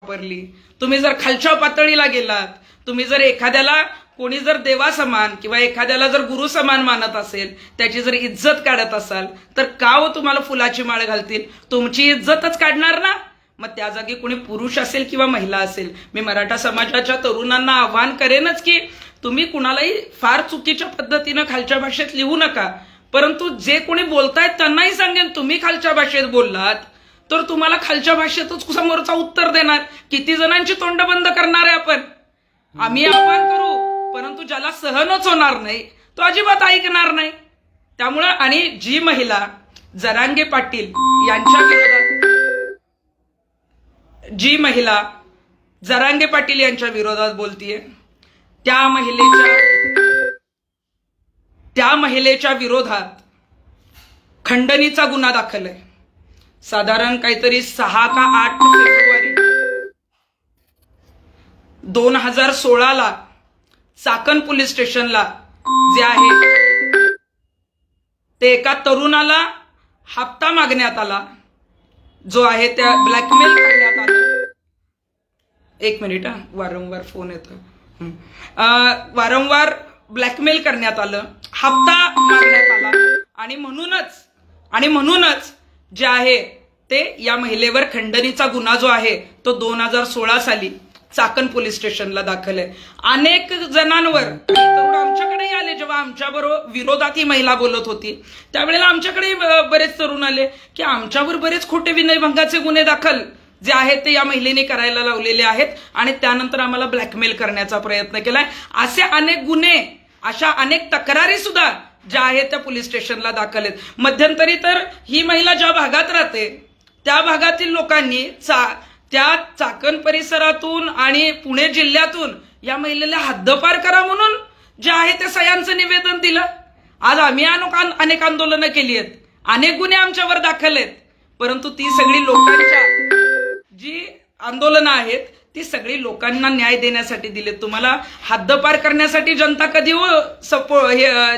वापरली। तुम्ही जर खालच्या पातळीला गेलात, तुम्ही जर एखाद्याला कोणी जर देवा समान किंवा एखाद्याला जर गुरु समान मानत असेल, त्याची जर इज्जत काढत असाल, तर का हो तुम्हाला फुलाची माळ घालतील? तुमची इज्जतच काढणार ना। मग त्या जागी कोणी पुरुष असेल किंवा महिला असेल, मी मराठा समाजाच्या तरुणांना आव्हान करेनच की तुम्ही कुणालाही फार चुकीच्या पद्धतीने खालच्या भाषेत लिहू नका, परंतु जे कोणी बोलतायत त्यांनाही सांगेन, तुम्ही खालच्या भाषेत बोललात तर तुम्हाला खालच्या भाषेतच समोरचा उत्तर देणार। किती जणांची तोंड बंद करणार आहे आपण? आम्ही आव्हान करू, परंतु ज्याला सहनच होणार नाही तो अजिबात ऐकणार नाही। त्यामुळे आणि जी महिला जरांगे पाटील यांच्या विरोधात, जी महिला जरांगे पाटील यांच्या विरोधात बोलतीये, त्या महिलेच्या विरोधात खंडणीचा गुन्हा दाखल आहे। साधारण काहीतरी 6 का 8 फेब्रुवारी 2016 चाकण पोलीस स्टेशनला जे आहे ते एका तरुणाला हप्ता मागण्यात आला, जो आहे त्या ब्लॅकमेल करण्यात आला। एक मिनिट, वारंवार फोन येतो। वारंवार ब्लॅकमेल करण्यात आलं, हप्ता मागण्यात आला आणि म्हणूनच जे आहे ते या महिलेवर खंडणीचा गुन्हा जो आहे तो 2016 साली चाकण पोलीस स्टेशनला दाखल आहे। अनेक जणांवर तरुण आमच्याकडेही आले, जेव्हा आमच्याबरोबर विरोधात ही महिला बोलत होती त्यावेळेला आमच्याकडे बरेच तरुण आले की आमच्यावर बरेच खोटे विनयभंगाचे गुन्हे दाखल जे आहेत ते या महिलेने करायला लावलेले आहेत आणि त्यानंतर आम्हाला ब्लॅकमेल करण्याचा प्रयत्न केलाय। असे अनेक गुन्हे, अशा अनेक तक्रारी सुद्धा ज्या आहेत त्या पोलीस स्टेशनला दाखल आहेत। मध्यंतरी तर ही महिला ज्या भागात राहते त्या भागातील लोकांनी त्या चाकण परिसरातून आणि पुणे जिल्ह्यातून या महिलेला हद्दपार करा म्हणून जे आहे ते सह्यांचं निवेदन दिलं। आज आम्ही अनेक आंदोलनं केली आहेत, अनेक गुन्हे आमच्यावर दाखल आहेत, परंतु ती सगळी लोकांच्या जी आंदोलनं आहेत ती सगळी लोकांना न्याय देण्यासाठी दिलेत। तुम्हाला हद्दपार करण्यासाठी जनता कधी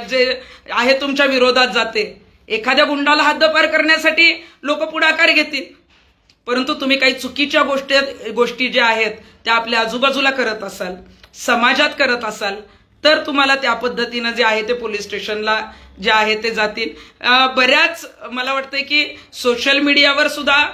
जे आहे तुमच्या विरोधात जाते? एखाद्या गुंडाला हद्दपार करण्यासाठी लोक पुढाकार घेतील, परंतु तुम्ही काही चुकीच्या गोष्टी ज्या आहेत त्या आपल्या आजूबाजूला करत असाल, समाजात करत असाल, तर तुम्हाला त्या पद्धतीनं जे आहे ते पोलीस स्टेशनला जे आहे ते जातील। बऱ्याच मला वाटतंय की सोशल मीडियावर सुद्धा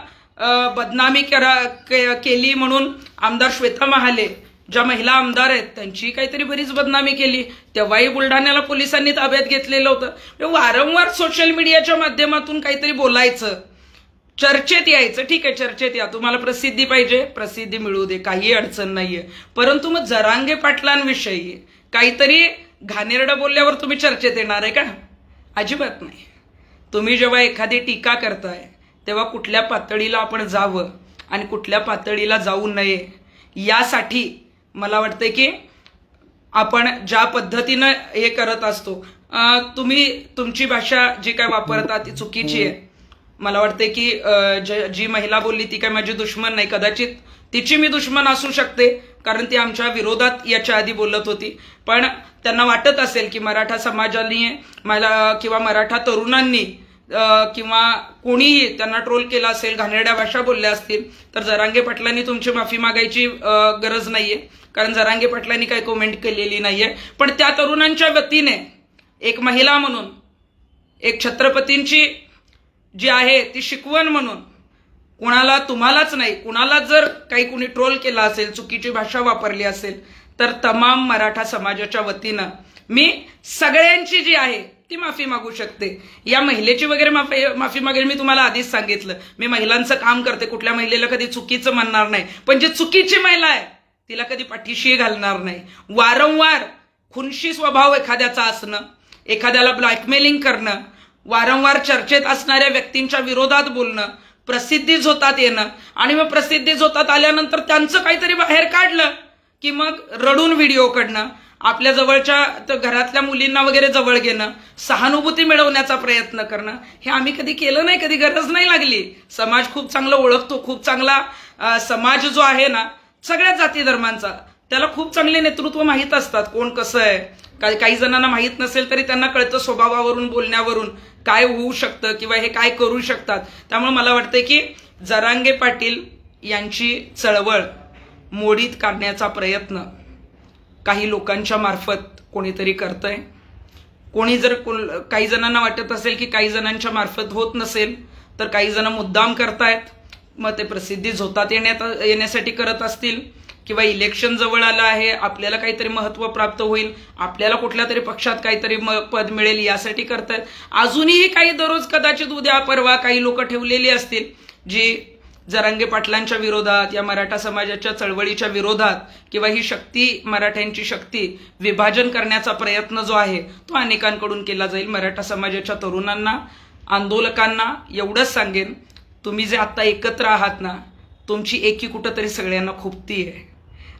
बदनामी केली म्हणून आमदार श्वेता महाले ज्या महिला आमदार आहेत त्यांची काहीतरी बरीच बदनामी केली, तेव्हाही बुलढाण्याला पोलिसांनी ताब्यात घेतलेलं होतं। वारंवार सोशल मीडियाच्या माध्यमातून काहीतरी बोलायचं, चर्चेत यायचं, ठीक आहे चर्चेत या, तुम्हाला प्रसिद्धी पाहिजे, प्रसिद्धी मिळू दे, काही अडचण नाहीये, परंतु मग जरांगे पाटलांविषयी काहीतरी घाणेरडं बोलल्यावर तुम्ही चर्चेत येणार आहे का? अजिबात नाही। तुम्ही जेव्हा एखादी टीका करताय तेव्हा कुठल्या पातळीला आपण जावं आणि कुठल्या पातळीला जाऊ नये यासाठी मला वाटतंय की आपण ज्या पद्धतीनं हे करत असतो, तुम्ही तुमची भाषा जी काय वापरता ती चुकीची आहे। मला वाटतंय की जी महिला बोलली ती काय माझी दुश्मन नाही, कदाचित तिची मी दुश्मन असू शकते कारण ती आमच्या विरोधात याच्या आधी बोलत होती, पण त्यांना वाटत असेल की मराठा समाजाने मला किंवा मराठा तरुणांनी किंवा कोणीही त्यांना ट्रोल केला असेल, घाणेरड्या भाषा बोलल्या असतील, तर जरांगे पाटलांनी तुमची माफी मागायची गरज नाहीये, कारण जरांगे पाटलांनी काही कमेंट केलेली नाहीये। पण त्या तरुणांच्या वतीने एक महिला म्हणून, एक छत्रपतींची जी आहे ती शिकवण म्हणून, कुणाला तुम्हालाच नाही कुणाला जर काही कुणी ट्रोल केला असेल, चुकीची भाषा वापरली असेल, तर तमाम मराठा समाजाच्या वतीनं मी सगळ्यांची जी आहे ती माफी मागू शकते। या महिलेची वगैरे माफी मागेल, मी तुम्हाला आधीच सांगितलं, मी महिलांचं काम करते, कुठल्या महिलेला कधी चुकीचं म्हणणार नाही, पण जी चुकीची महिला आहे तिला कधी पाठीशी घालणार नाही। वारंवार खुनशी स्वभाव एखाद्याचा असणं, एखाद्याला ब्लॅकमेलिंग करणं, वारंवार चर्चेत असणाऱ्या व्यक्तींच्या विरोधात बोलणं, प्रसिद्धी झोतात येणं आणि मग प्रसिद्धी झोतात आल्यानंतर त्यांचं काहीतरी बाहेर काढलं की मग रडून व्हिडिओ काढणं, आपल्या जवळच्या घरातल्या मुलींना वगैरे जवळ घेणं, सहानुभूती मिळवण्याचा प्रयत्न करणं, हे आम्ही कधी केलं नाही, कधी गरज नाही लागली। समाज खूप चांगला ओळखतो, खूप चांगला समाज जो आहे ना सगळ्या जाती धर्मांचा, त्याला खूप चांगले नेतृत्व माहीत असतात, कोण कसं आहे। काही जणांना माहीत नसेल तरी त्यांना कळतं स्वभावावरून, बोलण्यावरून काय होऊ शकतं किंवा हे काय करू शकतात। त्यामुळे मला वाटतंय की जरांगे पाटील यांची चळवळ मोडीत काढण्याचा प्रयत्न काही लोकांच्या मार्फत कोणीतरी करतंय. कोणी जर काही जणांना वाटत असेल की काही जणांच्या मार्फत होत नसेल तर काही जण मुद्दाम करतायत, मग ते प्रसिद्धी झोतात येण्यासाठी करत असतील किंवा इलेक्शन जवळ आलं आहे, आपल्याला काहीतरी महत्त्व प्राप्त होईल, आपल्याला कुठल्या तरी पक्षात काहीतरी पद मिळेल यासाठी करतायत. अजूनही काही दररोज कदाचित उद्या परवा काही लोक ठेवलेली असतील जी जरांगे पाटलांच्या विरोधात या मराठा समाजाच्या चळवळीच्या विरोधात किंवा ही शक्ती मराठ्यांची शक्ती विभाजन करण्याचा प्रयत्न जो आहे तो अनेकांकडून केला जाईल. मराठा समाजाच्या तरुणांना, आंदोलकांना एवढंच सांगेन, तुम्ही जे आता एकत्र आहात ना, तुमची एकी कुठंतरी सगळ्यांना खुपती आहे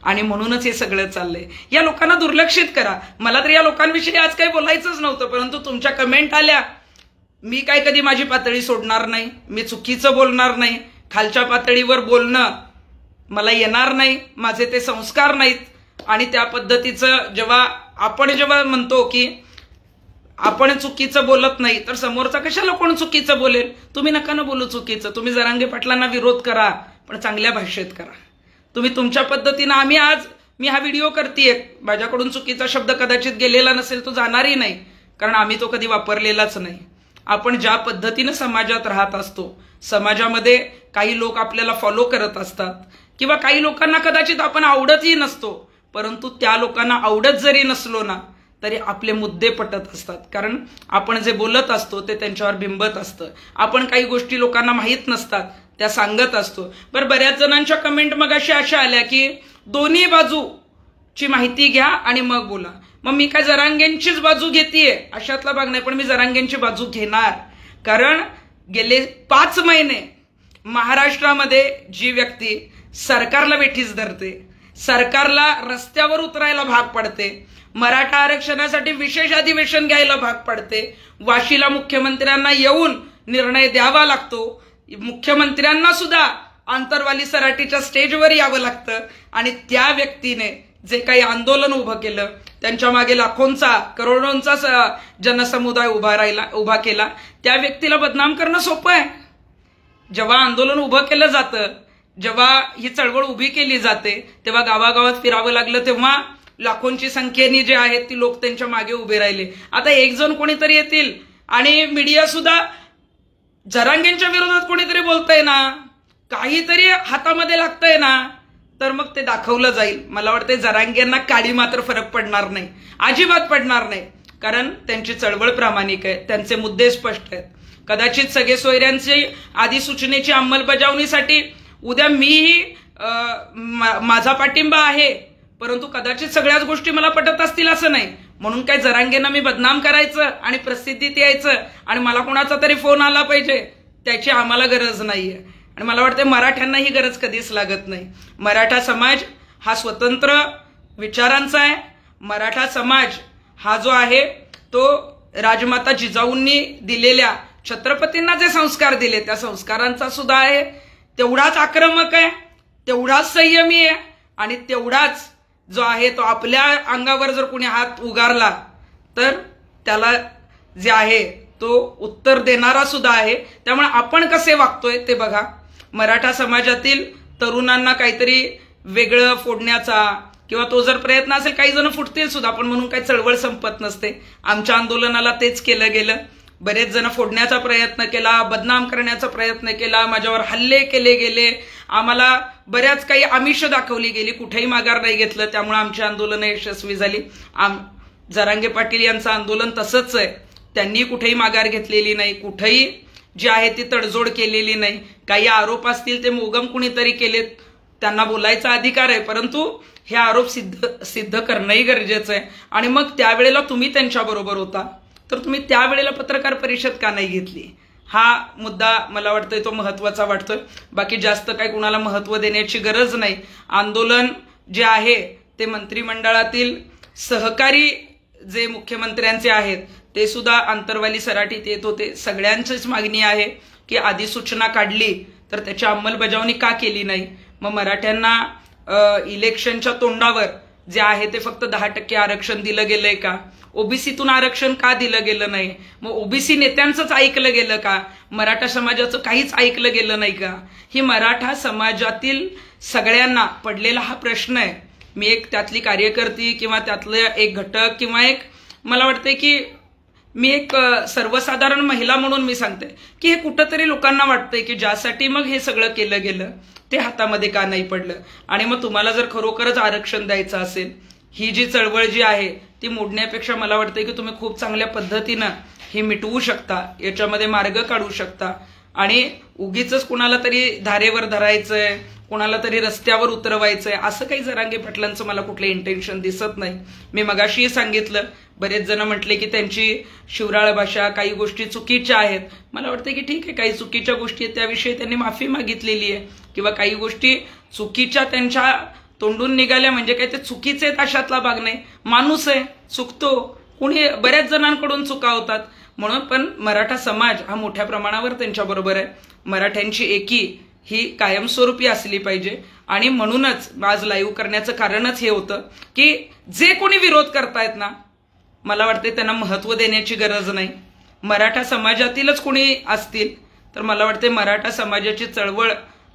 आणि म्हणूनच हे सगळं चाललंय. या लोकांना दुर्लक्षित करा. मला तर या लोकांविषयी आज काही बोलायचंच नव्हतं, परंतु तुमच्या कमेंट आल्या. मी काय कधी माझी पातळी सोडणार नाही, मी चुकीचं बोलणार नाही, खालच्या पातळीवर बोलणं मला येणार नाही, माझे ते संस्कार नाहीत. आणि त्या पद्धतीचं जेव्हा म्हणतो की आपण चुकीचं बोलत नाही तर समोरचा कशाला कोण चुकीचं बोलेल. तुम्ही नका ना बोलू चुकीचं. तुम्ही जरांगे पाटलांना विरोध करा, पण चांगल्या भाषेत करा. तुम्ही तुमच्या पद्धतीनं मी हा व्हिडिओ करतेय, माझ्याकडून चुकीचा शब्द कदाचित गेलेला नसेल, तो जाणारही नाही, कारण आम्ही तो कधी वापरलेलाच नाही. आपण ज्या पद्धतीनं समाजात राहत असतो, समाजामध्ये काही लोक आपल्याला फॉलो करत असतात किंवा काही लोकांना कदाचित आपण आवडतही नसतो, परंतु त्या लोकांना आवडत जरी नसलो ना तरी आपले मुद्दे पटत असतात, कारण आपण जे बोलत असतो ते त्यांच्यावर बिंबत असतं. आपण काही गोष्टी लोकांना माहीत नसतात त्या सांगत असतो. बऱ्याच जणांच्या कमेंट मग अशा आल्या की दोन्ही बाजूची माहिती घ्या आणि मग बोला. मग मी काय जरांगेंचीच बाजू घेतेय अशातला भाग नाही, पण मी जरांगेंची बाजू घेणार. कारण गेले 5 महिने महाराष्ट्रामध्ये जी व्यक्ती सरकारला वेठीस धरते, सरकारला रस्त्यावर उतरायला भाग पडते, मराठा आरक्षणासाठी विशेष अधिवेशन घ्यायला भाग पडते, वाशीला मुख्यमंत्र्यांना येऊन निर्णय द्यावा लागतो, मुख्यमंत्र्यांना सुद्धा आंतरवाली सराटीच्या स्टेजवर यावं लागतं, आणि त्या व्यक्तीने जे काही आंदोलन उभं केलं, त्यांच्या मागे लाखोंचा करोडोंचा जनसमुदाय उभा केला, त्या व्यक्तीला बदनाम करणं सोपं आहे. जेव्हा आंदोलन उभं केलं जातं, जेव्हा ही चळवळ उभी केली जाते, तेव्हा गावागावात फिरावं लागलं, तेव्हा लाखोंची संख्येने जे आहेत ती लोक त्यांच्या मागे उभे राहिले. आता एक जण कोणीतरी येतील आणि मीडिया सुद्धा जरांगेंच्या विरोधात कोणीतरी बोलतंय ना, काहीतरी हातामध्ये लागतंय ना, तर मग ते दाखवलं जाईल. मला वाटतं जरांगेंना काडी मात्र फरक पडणार नाही, अजिबात पडणार नाही, कारण त्यांची चळवळ प्रामाणिक आहे, त्यांचे मुद्दे स्पष्ट आहेत. कदाचित सगळे सोयऱ्यांची अधिसूचनेची अंमलबजावणीसाठी उद्या मीही माझा पाठिंबा आहे, परंतु कदाचित सगळ्याच गोष्टी मला पटत असतील असं नाही. म्हणून काय जरांगेंना मी बदनाम करायचं आणि प्रसिद्धीत यायचं आणि मला कोणाचा तरी फोन आला पाहिजे त्याची आम्हाला गरज नाहीये. आणि मला वाटतं मराठ्यांना ही गरज कधीच लागत नाही. मराठा समाज हा स्वतंत्र विचारांचा आहे. मराठा समाज हा जो आहे तो राजमाता जिजाऊंनी दिलेल्या, छत्रपतींना जे संस्कार दिले त्या संस्कारांचा सुद्धा आहे. तेवढाच आक्रमक आहे, तेवढाच संयमी आहे आणि तेवढाच जो आहे तो आपल्या अंगावर जर कोणी हात उगारला तर त्याला जे आहे तो उत्तर देणारा सुद्धा आहे. त्यामुळे आपण कसे वागतोय ते बघा. मराठा समाजातील तरुणांना काहीतरी वेगळं फोडण्याचा किंवा तो जर प्रयत्न असेल, काही जण फुटतील सुद्धा, पण म्हणून काही चळवळ संपत नसते. आमच्या आंदोलनाला तेच केलं गेलं. बरेच जण फोडण्याचा प्रयत्न केला, बदनाम करण्याचा प्रयत्न केला, माझ्यावर हल्ले केले गेले, आम्हाला बऱ्याच काही आमिष दाखवली गेली, कुठेही माघार नाही घेतलं. त्यामुळे आमची आंदोलनं यशस्वी झाली. जरांगे पाटील यांचं आंदोलन तसंच आहे. त्यांनी कुठेही माघार घेतलेली नाही, कुठेही जी आहे ती तडजोड केलेली नाही. काही आरोप असतील ते मोगम कुणीतरी केलेत, त्यांना बोलायचा अधिकार आहे, परंतु हे आरोप सिद्ध करणंही गरजेचं आहे. आणि मग त्यावेळेला तुम्ही त्यांच्याबरोबर होता तर तुम्ही त्यावेळेला पत्रकार परिषद का नाही घेतली, हा मुद्दा मला वाटतोय तो महत्वाचा वाटतोय. बाकी जास्त काही कुणाला महत्व देण्याची गरज नाही. आंदोलन जे आहे ते मंत्रिमंडळातील सहकारी जे मुख्यमंत्र्यांचे आहेत ते सुद्धा आंतरवाली सराटीत येत होते. सगळ्यांचीच मागणी आहे की अधिसूचना काढली तर त्याची अंमलबजावणी का केली नाही. मग मराठ्यांना इलेक्शनच्या तोंडावर जे आहे ते फक्त 10% आरक्षण दिलं गेलंय का? ओबीसीतून आरक्षण का दिलं गेलं नाही? मग ओबीसी नेत्यांचंच ऐकलं गेलं का? मराठा समाजाचं काहीच ऐकलं गेलं नाही का? ही मराठा समाजातील सगळ्यांना पडलेला हा प्रश्न आहे. मी एक त्यातली कार्यकर्ती किंवा त्यातलं एक घटक किंवा एक मला वाटतंय की मी एक सर्वसाधारण महिला म्हणून मी सांगते की हे कुठंतरी लोकांना वाटतंय की ज्यासाठी मग हे सगळं केलं गेलं ते हातामध्ये का नाही पडलं. आणि मग तुम्हाला जर खरोखरच आरक्षण द्यायचं असेल, ही जी चळवळ जी आहे ती मोडण्यापेक्षा मला वाटतंय की तुम्ही खूप चांगल्या पद्धतीनं ही मिटवू शकता, याच्यामध्ये मार्ग काढू शकता. आणि उगीच कुणाला तरी धारेवर धरायचंय, कोणाला तरी रस्त्यावर उतरवायचंय, असं काही जरांगे पाटलांचं मला कुठलं इंटेन्शन दिसत नाही. मी मगाशीही सांगितलं, बरेच जण म्हटले की त्यांची शिवराळ भाषा, काही गोष्टी चुकीच्या आहेत. मला वाटतं की ठीक आहे, काही चुकीच्या गोष्टी आहेत त्याविषयी त्यांनी माफी मागितलेली आहे, किंवा काही गोष्टी चुकीच्या त्यांच्या तोंडून निघाल्या म्हणजे काय ते चुकीचे आहेत अशातला भाग नाही. माणूस आहे, चुकतो, कुणी बऱ्याच जणांकडून चुका होतात. म्हणून पण मराठा समाज हा मोठ्या प्रमाणावर त्यांच्याबरोबर आहे. मराठ्यांची एकी ही कायमस्वरूपी असली पाहिजे. आणि म्हणूनच आज लाईव्ह करण्याचं कारणच हे होतं की जे कोणी विरोध करतायत ना, मला वाटते त्यांना महत्व देण्याची गरज नाही. मराठा समाजातीलच कोणी असतील तर मला वाटते मराठा समाजाची चळवळ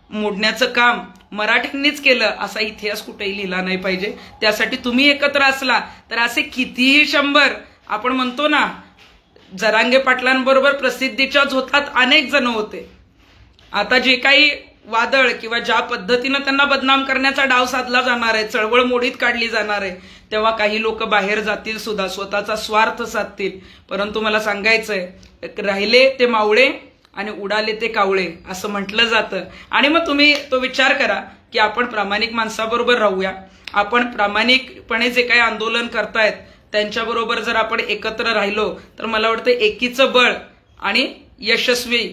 मोडण्याचं काम मराठ्यांनीच केलं असा इतिहास कुठेही लिहिला नाही पाहिजे. त्यासाठी तुम्ही एकत्र असला तर असे कितीही 100 आपण म्हणतो ना, जरांगे पाटलांबरोबर प्रसिद्धीच्या झोतात अनेक जण होते. आता जे काही वादळ किंवा ज्या पद्धतीनं त्यांना बदनाम करण्याचा डाव साधला जाणार आहे, चळवळ मोडीत काढली जाणार आहे, तेव्हा काही लोक बाहेर जातील सुद्धा, स्वतःचा स्वार्थ साधतील. परंतु मला सांगायचंय, राहिले ते मावळे आणि उडाले ते कावळे असं म्हटलं जातं. आणि मग तुम्ही तो विचार करा की आपण प्रामाणिक माणसाबरोबर राहूया. आपण प्रामाणिकपणे जे काही आंदोलन करतायत त्यांच्याबरोबर जर आपण एकत्र राहिलो तर मला वाटतं एकीचं बळ आणि यशस्वी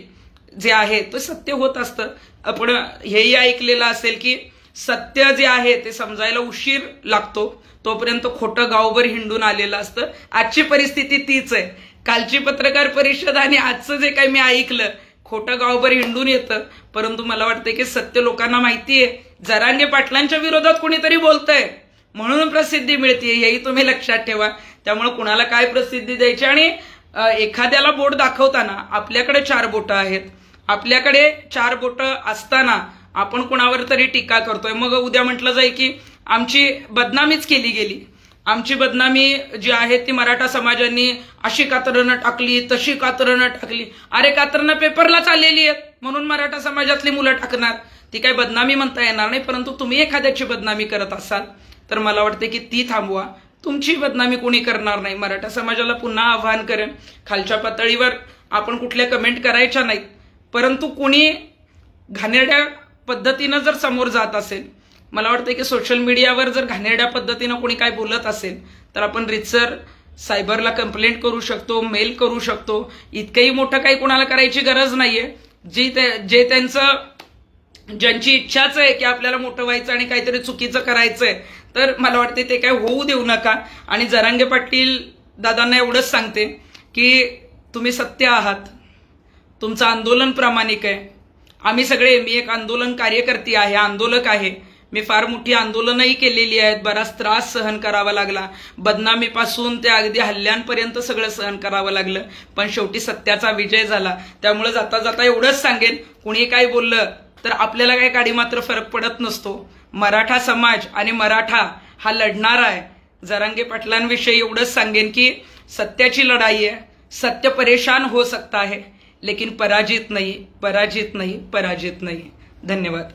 जे आहे ते सत्य होत असतं. आपण हेही ऐकलेलं असेल की सत्य जे आहे ते समजायला उशीर लागतो, तोपर्यंत खोटं गावभर हिंडून आलेलं असतं. आजची परिस्थिती तीच आहे. कालची पत्रकार परिषद आणि आजचं जे काही मी ऐकलं, खोटं गावभर हिंडून येतं. परंतु मला वाटतं की सत्य लोकांना माहितीये, जरांगे पाटलांच्या विरोधात कोणीतरी बोलतंय म्हणून प्रसिद्धी मिळते, हेही तुम्ही लक्षात ठेवा. त्यामुळे कुणाला काय प्रसिद्धी द्यायची, आणि एखाद्याला बोट दाखवताना आपल्याकडे 4 बोटं आहेत, आपल्याकडे 4 बोटं असताना आपण कुणावर तरी टीका करतोय. मग उद्या म्हटलं जाईल की आमची बदनामीच केली गेली, आमची बदनामी जी आहे ती मराठा समाजांनी अशी कातरणं टाकली, तशी कातरणं टाकली. अरे कातरणं पेपरला चाललेली आहेत म्हणून मराठा समाजातली मुलं टाकणार, ती काही बदनामी म्हणता येणार नाही. परंतु तुम्ही एखाद्याची बदनामी करत असाल तर मला वाटते की ती थांबवा. तुमची बदनामी कोणी करणार नाही. मराठा समाजाला पुन्हा आवाहन करेन, खालच्या पातळीवर आपण कुठल्या कमेंट करायच्या नाहीत, परंतु कोणी घाणेरड्या पद्धतीनं जर समोर जात असेल, मला वाटतं की सोशल मीडियावर जर घाणेरड्या पद्धतीनं कोणी काय बोलत असेल तर आपण रितसर सायबरला कंप्लेंट करू शकतो, मेल करू शकतो. इतकंही मोठं काही कोणाला करायची गरज नाहीये. जे त्यांचं ज्यांची इच्छाच आहे की आपल्याला मोठं व्हायचं आणि काहीतरी चुकीचं करायचंय, तर मला वाटते ते काय होऊ देऊ नका. आणि जरांगे पाटील दादांना एवढंच सांगते की तुम्ही सत्य आहात, तुमचं आंदोलन प्रामाणिक आहे. आम्ही सगळे, मी एक आंदोलन कार्यकर्ती आहे, आंदोलक आहे. मी फार मोठी आंदोलनही केलेली आहेत, बराच त्रास सहन करावा लागला, बदनामीपासून ते अगदी हल्ल्यांपर्यंत सगळं सहन करावं लागलं, पण शेवटी सत्याचा विजय झाला. त्यामुळे जाता जाता एवढंच सांगेन, कुणी काय बोललं तर आपल्याला काही काडी मात्र फरक पडत नसतो. मराठा समाज आणि मराठा हा लढणार आहे. जरांगे पाटलांविषयी एवढंच सांगेन की सत्याची लढाई आहे, सत्य परेशान हो सकता है लेकिन पराजित नहीं, पराजित नहीं, पराजित नहीं. धन्यवाद.